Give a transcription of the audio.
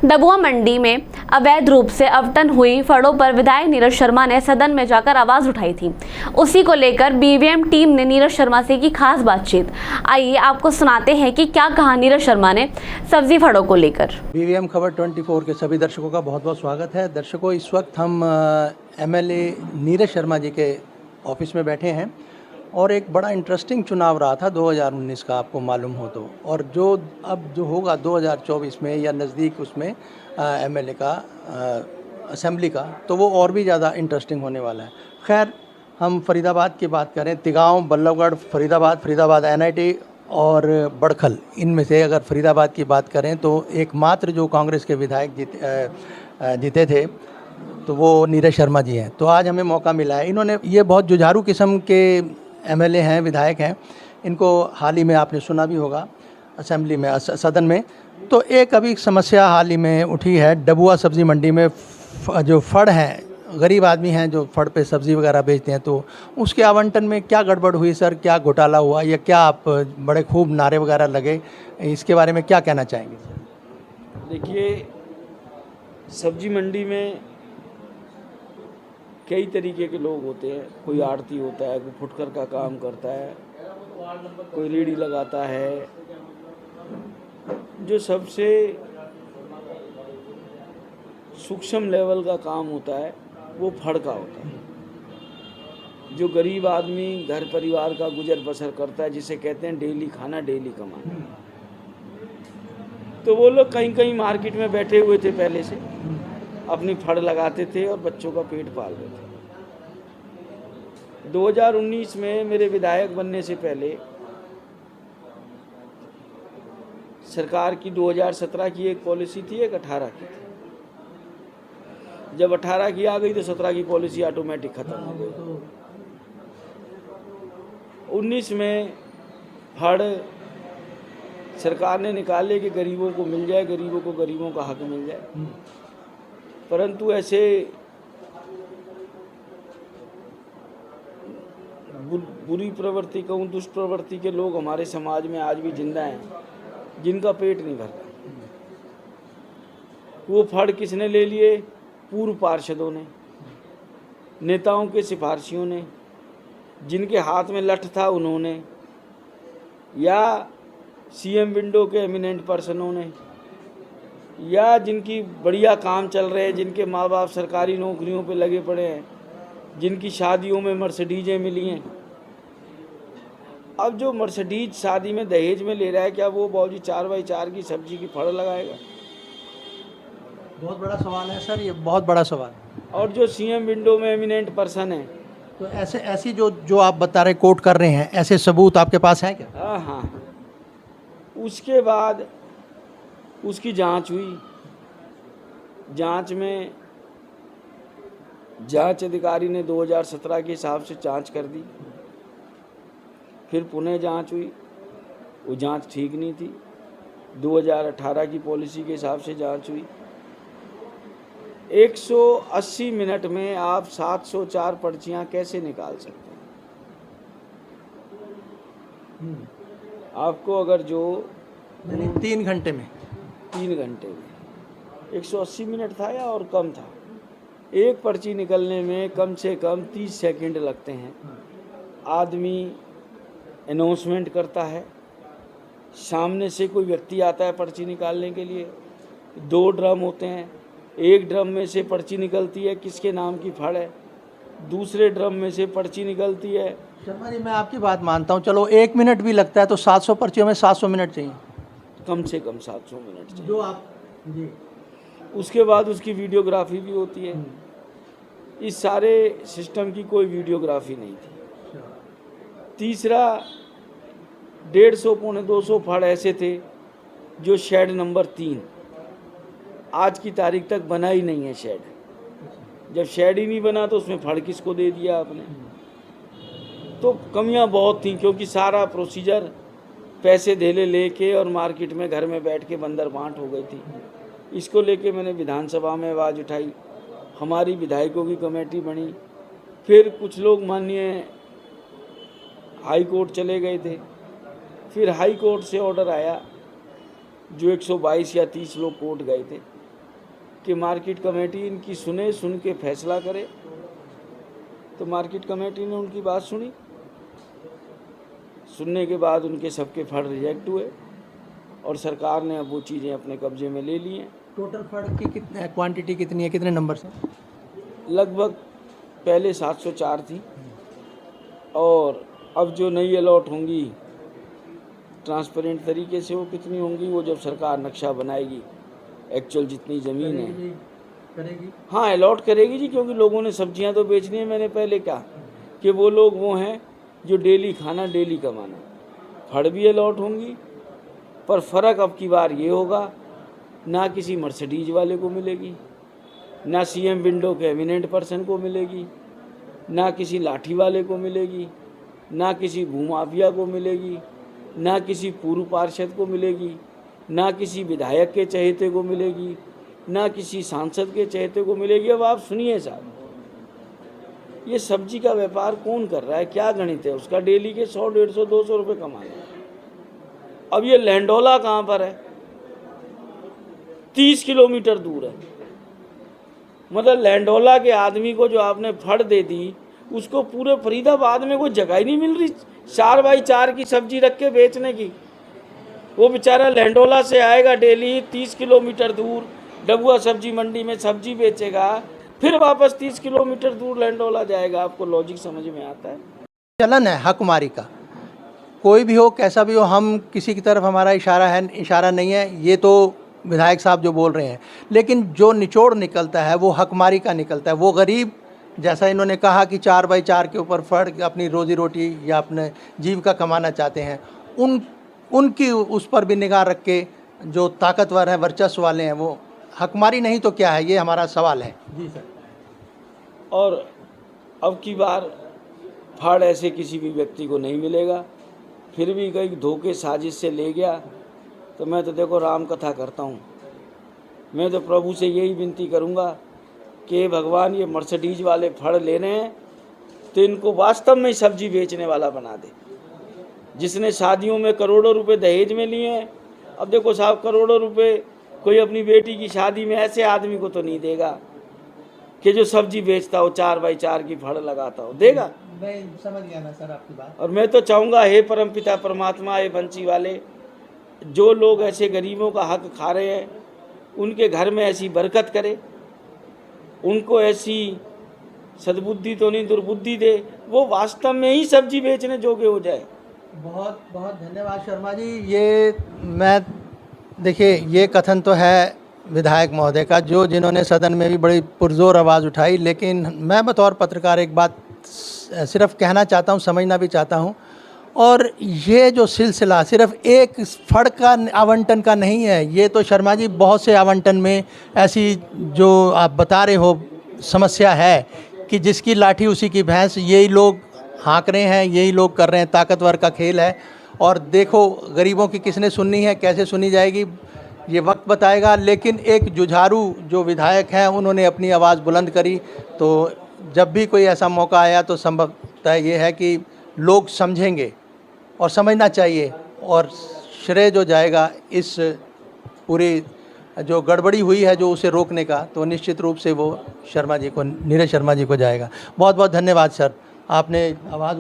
डबुआ मंडी में अवैध रूप से आवंटन हुई फड़ों पर विधायक नीरज शर्मा ने सदन में जाकर आवाज उठाई थी। उसी को लेकर बीवीएम टीम ने नीरज शर्मा से की खास बातचीत। आइए आपको सुनाते हैं कि क्या कहा नीरज शर्मा ने सब्जी फड़ों को लेकर। बीवीएम खबर 24 के सभी दर्शकों का बहुत बहुत स्वागत है। दर्शकों, इस वक्त हम एमएलए नीरज शर्मा जी के ऑफिस में बैठे हैं और एक बड़ा इंटरेस्टिंग चुनाव रहा था 2019 का, आपको मालूम हो तो, और जो होगा 2024 में या नज़दीक उसमें एमएलए का असेंबली का, तो वो और भी ज़्यादा इंटरेस्टिंग होने वाला है। खैर, हम फरीदाबाद की बात करें, तिगांव, बल्लभगढ़, फरीदाबाद एनआईटी और बड़खल, इनमें से अगर फरीदाबाद की बात करें तो एकमात्र जो कांग्रेस के विधायक जीते थे तो वो नीरज शर्मा जी हैं। तो आज हमें मौका मिला है। इन्होंने ये बहुत जुझारू किस्म के एमएलए हैं, विधायक हैं। इनको हाल ही में आपने सुना भी होगा असेंबली में, सदन में। तो एक अभी समस्या हाल ही में उठी है डबुआ सब्ज़ी मंडी में। जो फड़ हैं, गरीब आदमी हैं जो फड़ पे सब्ज़ी वगैरह बेचते हैं, तो उसके आवंटन में क्या गड़बड़ हुई सर? क्या घोटाला हुआ या क्या आप बड़े खूब नारे वगैरह लगे, इसके बारे में क्या कहना चाहेंगे? देखिए, सब्जी मंडी में कई तरीके के लोग होते हैं। कोई आड़ती होता है, कोई फुटकर का काम करता है, कोई रेड़ी लगाता है। जो सबसे सूक्ष्म लेवल का काम होता है वो फड़ का होता है। जो गरीब आदमी घर परिवार का गुजर बसर करता है, जिसे कहते हैं डेली खाना डेली कमाना, तो वो लोग कहीं कहीं मार्केट में बैठे हुए थे, पहले से अपनी फड़ लगाते थे और बच्चों का पेट पाल रहे थे। 2019 में मेरे विधायक बनने से पहले सरकार की 2017 की एक पॉलिसी थी, एक 18 की थी। जब 18 की आ गई तो 17 की पॉलिसी ऑटोमेटिक खत्म हो गई। 19 में फड़ सरकार ने निकाले कि गरीबों को मिल जाए, गरीबों को गरीबों का हक मिल जाए। परंतु ऐसे बुरी प्रवृत्ति कहूँ, दुष्ट प्रवृत्ति के लोग हमारे समाज में आज भी जिंदा हैं, जिनका पेट नहीं भरता। वो फड़ किसने ले लिए? पूर्व पार्षदों ने, नेताओं के सिफारशियों ने, जिनके हाथ में लठ था उन्होंने, या सीएम विंडो के एमिनेंट पर्सनों ने, या जिनकी बढ़िया काम चल रहे हैं, जिनके माँ बाप सरकारी नौकरियों पे लगे पड़े हैं, जिनकी शादियों में मर्सिडीजें मिली हैं। अब जो मर्सिडीज शादी में दहेज में ले रहा है, क्या वो बाबूजी 4x4 की सब्जी की फड़ लगाएगा? बहुत बड़ा सवाल है सर, ये बहुत बड़ा सवाल है। और जो सीएम विंडो में एमिनेंट पर्सन है, तो ऐसी जो आप बता रहे, कोट कर रहे हैं, ऐसे सबूत आपके पास हैं क्या? हाँ। उसके बाद उसकी जांच हुई। जांच में जांच अधिकारी ने 2017 के हिसाब से जांच कर दी। फिर पुनः जांच हुई, वो जांच ठीक नहीं थी। 2018 की पॉलिसी के हिसाब से जांच हुई। 180 मिनट में आप 704 पर्चियां कैसे निकाल सकते हैं? आपको अगर जो 3 घंटे में 180 मिनट था या और कम था, एक पर्ची निकलने में कम से कम 30 सेकंड लगते हैं। आदमी अनाउंसमेंट करता है, सामने से कोई व्यक्ति आता है पर्ची निकालने के लिए, 2 ड्रम होते हैं। एक ड्रम में से पर्ची निकलती है किसके नाम की फड़ है, दूसरे ड्रम में से पर्ची निकलती है। शर्मा जी, मैं आपकी बात मानता हूँ, चलो 1 मिनट भी लगता है तो 700 पर्चियों में 700 मिनट चाहिए, कम से कम 700 मिनट चाहिए। जो आप जी। उसके उसके बाद उसकी वीडियोग्राफी भी होती है। इस सारे सिस्टम की कोई वीडियोग्राफी नहीं थी। तीसरा, 150 पौने 200 फड़ ऐसे थे जो शेड नंबर 3 आज की तारीख तक बना ही नहीं है। शेड जब शेड ही नहीं बना तो उसमें फड़ किसको दे दिया आपने? तो कमियां बहुत थी, क्योंकि सारा प्रोसीजर पैसे धेले लेके और मार्केट में घर में बैठ के बंदर बांट हो गई थी। इसको लेके मैंने विधानसभा में आवाज़ उठाई, हमारी विधायकों की कमेटी बनी। फिर कुछ लोग माननीय हाई कोर्ट चले गए थे। फिर हाई कोर्ट से ऑर्डर आया, जो 122 या 30 लोग कोर्ट गए थे। कि मार्केट कमेटी इनकी सुने, सुन के फैसला करे। तो मार्केट कमेटी ने उनकी बात सुनी, सुनने के बाद उनके सबके फंड रिजेक्ट हुए और सरकार ने अब वो चीज़ें अपने कब्जे में ले ली हैं। टोटल फंड की कितने क्वांटिटी कितनी है, कितने नंबर से? लगभग पहले 704 थी और अब जो नई अलॉट होंगी ट्रांसपेरेंट तरीके से वो कितनी होंगी, वो जब सरकार नक्शा बनाएगी एक्चुअल जितनी ज़मीन है करेगी। हाँ अलॉट करेगी जी, क्योंकि लोगों ने सब्जियां तो बेचनी है। मैंने पहले कहा कि वो लोग वो हैं जो डेली खाना डेली कमाना, फड़ भी अलॉट होंगी। पर फ़र्क अब की बार ये होगा, ना किसी मर्सिडीज वाले को मिलेगी, ना सीएम विंडो के एमिनेंट पर्सन को मिलेगी, ना किसी लाठी वाले को मिलेगी, ना किसी भूमाफिया को मिलेगी, ना किसी पूर्व पार्षद को मिलेगी, ना किसी विधायक के चहेते को मिलेगी, ना किसी सांसद के चहेते को मिलेगी। अब आप सुनिए साहब, ये सब्जी का व्यापार कौन कर रहा है, क्या गणित है उसका? डेली के 100, 150, 200 रुपये कमाना। अब ये लैंडोला कहाँ पर है? 30 किलोमीटर दूर है। मतलब लैंडोला के आदमी को जो आपने फड़ दे दी, उसको पूरे फरीदाबाद में कोई जगह ही नहीं मिल रही 4x4 की सब्जी रख के बेचने की। वो बेचारा लैंडोला से आएगा डेली 30 किलोमीटर दूर, डबुआ सब्जी मंडी में सब्जी बेचेगा, फिर वापस 30 किलोमीटर दूर लैंडोला जाएगा। आपको लॉजिक समझ में आता है? चलन है हकमारी का, कोई भी हो कैसा भी हो, हम किसी की तरफ हमारा इशारा नहीं है, ये तो विधायक साहब जो बोल रहे हैं, लेकिन जो निचोड़ निकलता है वो हकमारी का निकलता है। वो गरीब, जैसा इन्होंने कहा कि 4x4 के ऊपर फड़ अपनी रोजी रोटी या अपने जीविका कमाना चाहते हैं, उनकी उस पर भी निगाह रख के जो ताकतवर हैं, वर्चस्व वाले हैं, वो हकमारी नहीं तो क्या है, ये हमारा सवाल है। जी सर। और अब की बार फड़ ऐसे किसी भी व्यक्ति को नहीं मिलेगा। फिर भी कहीं धोखे साजिश से ले गया तो मैं तो देखो राम कथा करता हूँ। मैं तो प्रभु से यही विनती करूँगा कि भगवान ये मर्सिडीज वाले फड़ ले रहे हैं तो इनको वास्तव में सब्जी बेचने वाला बना दे। जिसने शादियों में करोड़ों रुपए दहेज में लिए हैं, अब देखो साहब करोड़ों रुपए कोई अपनी बेटी की शादी में ऐसे आदमी को तो नहीं देगा कि जो सब्जी बेचता हो, 4x4 की फड़ लगाता हो, देगा? मैं समझ गया ना सर आपकी बात। और मैं तो चाहूँगा हे परमपिता परमात्मा, हे बंसी वाले, जो लोग ऐसे गरीबों का हक खा रहे हैं उनके घर में ऐसी बरकत करे, उनको ऐसी सद्बुद्धि तो नहीं दुर्बुद्धि दे, वो वास्तव में ही सब्जी बेचने जोगे हो जाए। बहुत बहुत धन्यवाद शर्मा जी। ये मैं देखिए, ये कथन तो है विधायक महोदय का, जो जिन्होंने सदन में भी बड़ी पुरजोर आवाज़ उठाई, लेकिन मैं बतौर पत्रकार एक बात सिर्फ कहना चाहता हूँ, समझना भी चाहता हूँ। और ये जो सिलसिला सिर्फ एक फड़ का आवंटन का नहीं है, ये तो शर्मा जी बहुत से आवंटन में ऐसी जो आप बता रहे हो समस्या है कि जिसकी लाठी उसी की भैंस, यही लोग हाँक रहे हैं, यही लोग कर रहे हैं। ताकतवर का खेल है। और देखो गरीबों की किसने सुननी है, कैसे सुनी जाएगी, ये वक्त बताएगा। लेकिन एक जुझारू जो विधायक हैं, उन्होंने अपनी आवाज़ बुलंद करी। तो जब भी कोई ऐसा मौका आया तो संभवतः ये है कि लोग समझेंगे और समझना चाहिए, और श्रेय जो जाएगा इस पूरी जो गड़बड़ी हुई है जो उसे रोकने का, तो निश्चित रूप से वो शर्मा जी को, नीरज शर्मा जी को जाएगा। बहुत बहुत धन्यवाद सर, आपने आवाज़